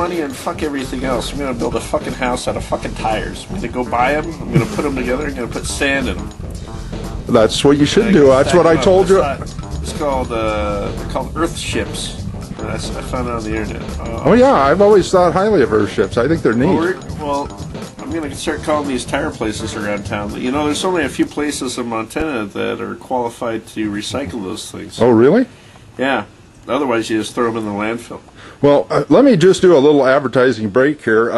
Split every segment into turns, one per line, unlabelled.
money and fuck everything else. I'm gonna build a fucking house out of fucking tires. I'm gonna go buy them. I'm gonna put them together. I'm gonna put sand in them.
That's what you should do. That's what I told you.
It's called they're called Earth ships. I found it on the internet.
Oh yeah, I've always thought highly of Earth ships. I think they're neat.
Well, I'm gonna start calling these tire places around town. You know, there's only a few places in Montana that are qualified to recycle those things.
Oh really?
Yeah. Otherwise, you just throw them in the landfill.
Well, let me just do a little advertising break here.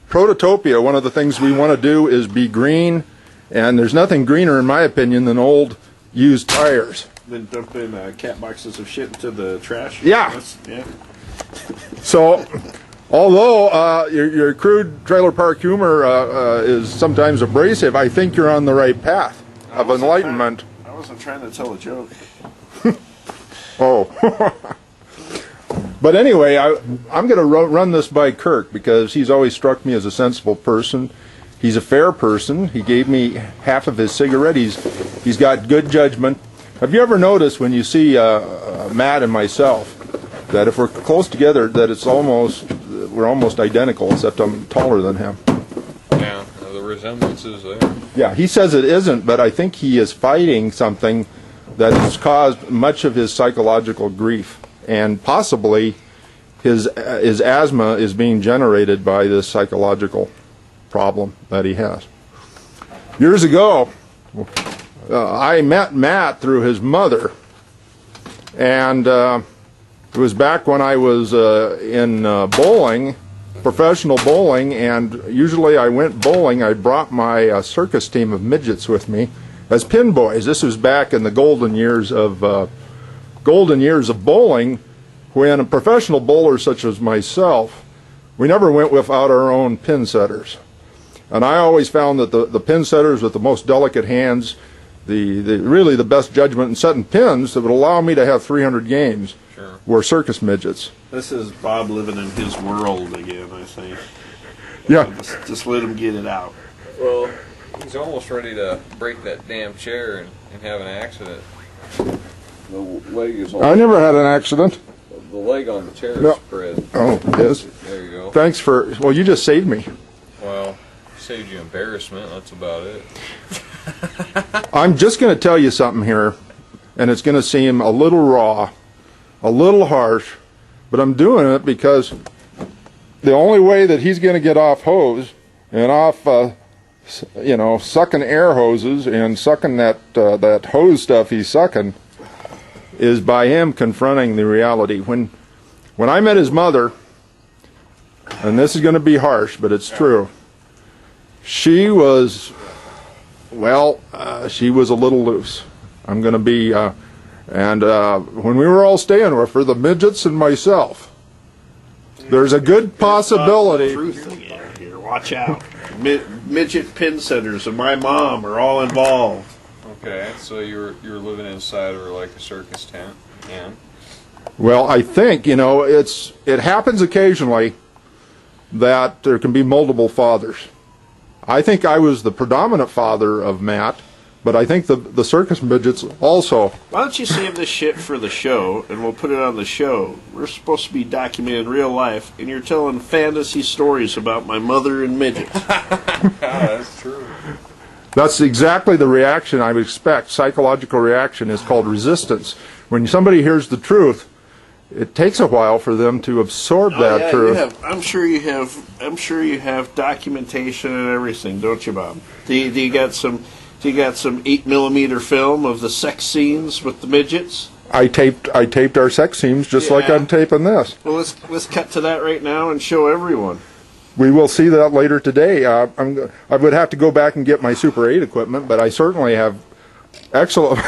Prototopia, one of the things we want to do is be green, and there's nothing greener, in my opinion, than old used tires.
Then dumping cat boxes of shit into the trash?
Yeah.
Yeah.
So, although your crude trailer park humor is sometimes abrasive, I think you're on the right path of enlightenment.
I wasn't trying to tell a joke.
Oh. But anyway, I'm going to run this by Kirk because he's always struck me as a sensible person. He's a fair person. He gave me half of his cigarette. He's got good judgment. Have you ever noticed when you see Matt and myself that if we're close together that we're almost identical, except I'm taller than him?
Yeah, the resemblance is there.
Yeah, he says it isn't, but I think he is fighting something that has caused much of his psychological grief, and possibly his asthma is being generated by this psychological problem that he has. Years ago, I met Matt through his mother, and it was back when I was in bowling, professional bowling, and usually I went bowling. I brought my circus team of midgets with me as pin boys. This was back in the golden years of bowling, when a professional bowler such as myself, we never went without our own pin setters. And I always found that the pin setters with the most delicate hands, really the best judgment in setting pins that would allow me to have 300 games were circus midgets.
This is Bob living in his world again, I think.
Yeah.
Just let him get it out.
Well, he's almost ready to break that damn chair and have an accident. The leg is
I never had an accident.
The leg on the chair is spread.
Oh, yes.
There you go.
Thanks well, you just saved me.
Well, saved you embarrassment, that's about it.
I'm just going to tell you something here, and it's going to seem a little raw, a little harsh, but I'm doing it because the only way that he's going to get off hose and off, sucking air hoses and sucking that hose stuff he's sucking is by him confronting the reality. When I met his mother, and this is going to be harsh, but it's true, she was she was a little loose. I'm going to be, and when we were all staying with her, the midgets and myself, there's a good possibility.
Truth again here. Watch out. Midget pin setters and my mom are all involved.
Okay, so you were living inside or like a circus tent, and
well, I think it happens occasionally that there can be multiple fathers. I think I was the predominant father of Matt, but I think the circus midgets also.
Why don't you save this shit for the show, and we'll put it on the show? We're supposed to be documenting real life, and you're telling fantasy stories about my mother and midgets.
That's true.
That's exactly the reaction I would expect. Psychological reaction is called resistance. When somebody hears the truth, it takes a while for them to absorb that truth.
I'm sure you have documentation and everything, don't you, Bob? Do you got some 8mm film of the sex scenes with the midgets?
I taped our sex scenes just like I'm taping this.
Well, let's cut to that right now and show everyone.
We will see that later today. I would have to go back and get my Super 8 equipment, but I certainly have excellent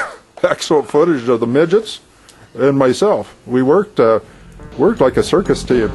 footage of the midgets and myself. We worked like a circus team.